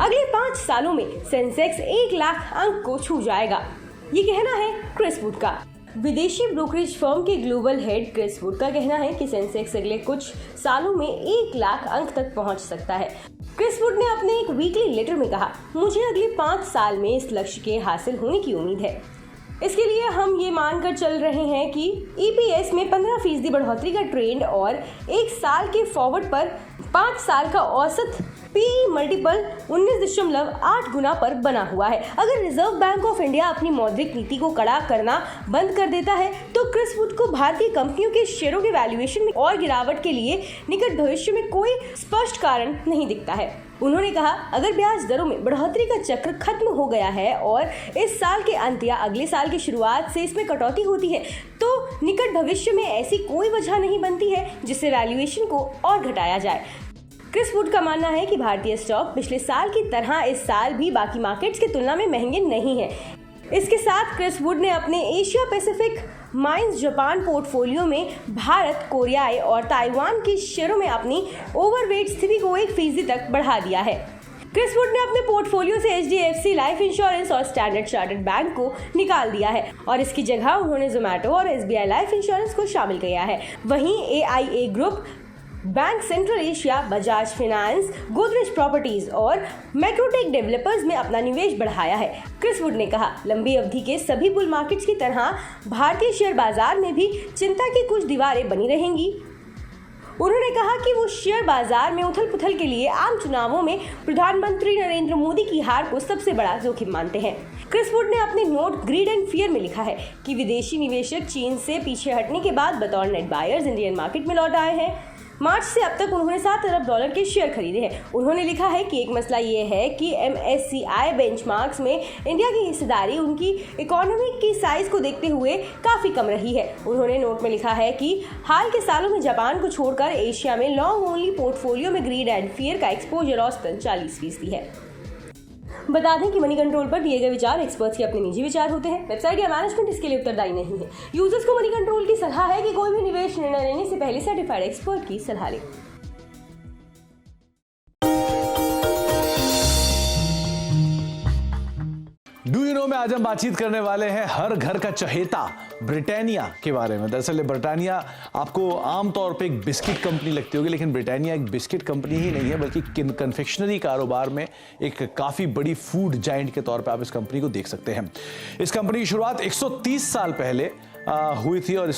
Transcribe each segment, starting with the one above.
अगले 5 सालों में सेंसेक्स 1 लाख अंक को छू जाएगा, ये कहना है क्रिस वुड का। विदेशी ब्रोकरेज फर्म के ग्लोबल हेड क्रिस वुड का कहना है कि सेंसेक्स अगले कुछ सालों में 1 लाख अंक तक पहुंच सकता है। क्रिस वुड ने अपने एक वीकली लेटर में कहा, मुझे अगले 5 साल में इस लक्ष्य के हासिल होने की उम्मीद है। इसके लिए हम ये मानकर चल रहे हैं कि EPS में 15% बढ़ोतरी का ट्रेंड और 1 साल के फॉरवर्ड पर 5 साल का औसत PE मल्टीपल 19.8 गुना पर बना हुआ है। अगर रिजर्व बैंक ऑफ इंडिया अपनी मौद्रिक नीति को कड़ा करना बंद कर देता है तो क्रिस वुड को भारतीय कंपनियों के शेयरों के वैल्यूएशन में और गिरावट के लिए निकट भविष्य में कोई स्पष्ट कारण नहीं दिखता है। उन्होंने कहा, अगर ब्याज दरों में बढ़ोतरी का चक्र खत्म हो गया है और इस साल के अंत या अगले साल की शुरुआत से इसमें कटौती होती है तो निकट भविष्य में ऐसी कोई वजह नहीं बनती है जिससे वैल्यूएशन को और घटाया जाए। क्रिस वुड का मानना है कि भारतीय स्टॉक पिछले साल की तरह इस साल भी बाकी मार्केट्स की तुलना में महंगे नहीं है। इसके साथ क्रिस वुड ने अपने Asia Pacific mines Japan portfolio में भारत, कोरियाई और ताइवान के शेयरों में अपनी ओवरवेट स्थिति को 1% तक बढ़ा दिया है। क्रिस वुड ने अपने पोर्टफोलियो से HDFC लाइफ इंश्योरेंस और स्टैंडर्ड चार्टर्ड बैंक को निकाल दिया है और इसकी जगह उन्होंने जोमैटो और SBI लाइफ इंश्योरेंस को शामिल किया है। वहीं AIA group, bank central Asia, Bajaj finance, Godrej properties और मैक्रोटेक डेवलपर्स में अपना निवेश बढ़ाया है। क्रिस वुड ने कहा, लंबी अवधि के सभी बुल मार्केट्स की तरह भारतीय शेयर बाजार में भी चिंता की कुछ दीवारें बनी रहेंगी। उन्होंने कहा कि वो शेयर बाजार में उथल-पुथल के लिए आम चुनावों में प्रधानमंत्री नरेंद्र मोदी की हार को सबसे बड़ा जोखिम मानते हैं। क्रिस वुड ने अपने नोट ग्रीड एंड फियर में लिखा है कि विदेशी निवेशक चीन से पीछे हटने के बाद बतौर नेट बायर्स इंडियन मार्केट में लौट आए हैं। मार्च से अब तक उन्होंने $7 अरब के शेयर खरीदे हैं। उन्होंने लिखा है कि एक मसला ये है कि MSCI बेंचमार्क्स में इंडिया की हिस्सेदारी उनकी इकोनॉमी की साइज को देखते हुए काफ़ी कम रही है। उन्होंने नोट में लिखा है कि हाल के सालों में जापान को छोड़कर एशिया में लॉन्ग ओनली पोर्टफोलियो में ग्रीड एंड फियर का एक्सपोजर औसतन 40% है। बता दें कि मनी कंट्रोल पर दिए गए विचार एक्सपर्ट्स के अपने निजी विचार होते हैं। वेबसाइट या मैनेजमेंट इसके लिए उत्तरदायी नहीं है। यूजर्स को मनी कंट्रोल की सलाह है कि कोई भी निवेश निर्णय लेने से पहले सर्टिफाइड एक्सपर्ट की सलाह लें। डू यू नो में आज हम बातचीत करने वाले हैं हर घर का चहेता ब्रिटानिया के बारे में। दरअसल ब्रिटानिया आपको आमतौर पे एक बिस्किट कंपनी लगती होगी, लेकिन ब्रिटानिया एक बिस्किट कंपनी ही नहीं है बल्कि कन्फेक्शनरी कारोबार में एक काफ़ी बड़ी फूड जाइंट के तौर पे आप इस कंपनी को देख सकते हैं। इस कंपनी की शुरुआत 130 साल पहले हुई थी और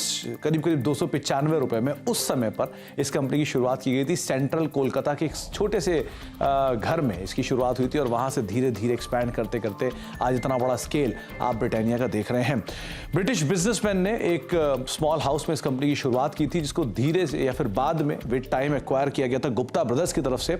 करीब करीब 295 रुपए में उस समय पर इस कंपनी की शुरुआत की गई थी। सेंट्रल कोलकाता के एक छोटे से घर में इसकी शुरुआत हुई थी और वहाँ से धीरे धीरे एक्सपैंड करते करते आज इतना बड़ा स्केल आप ब्रिटानिया का देख रहे हैं। ब्रिटिश बिजनेसमैन ने एक स्मॉल हाउस में इस कंपनी की शुरुआत की थी, जिसको धीरे से या फिर बाद में विद टाइम एक्वायर किया गया था गुप्ता ब्रदर्स की तरफ से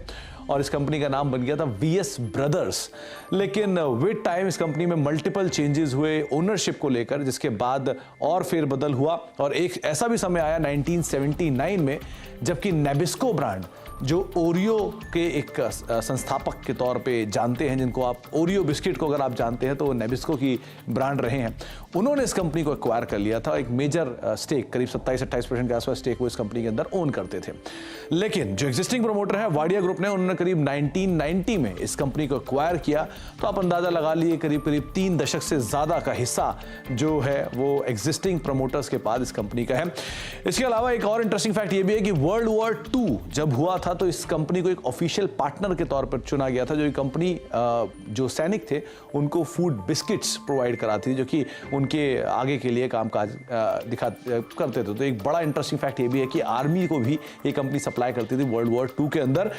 और इस कंपनी का नाम बन गया था VS ब्रदर्स। लेकिन विद टाइम इस कंपनी में मल्टीपल चेंजेस हुए ओनरशिप को लेकर, जिसके बाद और फेरबदल हुआ और एक ऐसा भी समय आया 1979 में जबकि नेबिस्को ब्रांड, जो ओरियो के एक संस्थापक के तौर पे जानते हैं, जिनको आप ओरियो बिस्किट को अगर आप जानते हैं तो वो नेबिस्को की ब्रांड रहे हैं, उन्होंने इस कंपनी को एक्वायर कर लिया था। एक मेजर स्टेक करीब 27-28% के आसपास स्टेक वो इस कंपनी के अंदर ओन करते थे। लेकिन जो एग्जिस्टिंग प्रमोटर है वाडिया ग्रुप ने, उन्होंने करीब 1990 में इस कंपनी को एक्वायर किया। तो आप अंदाजा लगा लिए करीब करीब 3 दशक से ज्यादा का हिस्सा जो है वो एग्जिस्टिंग प्रमोटर्स के पास इस कंपनी का है। इसके अलावा एक और इंटरेस्टिंग फैक्ट ये भी है कि वर्ल्ड वॉर 2 जब हुआ था तो इस कंपनी को एक ऑफिशियल पार्टनर के तौर पर चुना गया था। जो ये कंपनी जो सैनिक थे उनको फूड बिस्किट्स प्रोवाइड कराती थी, जो कि उनके आगे के लिए कामकाज करते थे। तो एक बड़ा इंटरेस्टिंग फैक्ट ये भी है कि आर्मी को भी ये कंपनी सप्लाई करती थी वर्ल्ड वॉर 2 के अंदर।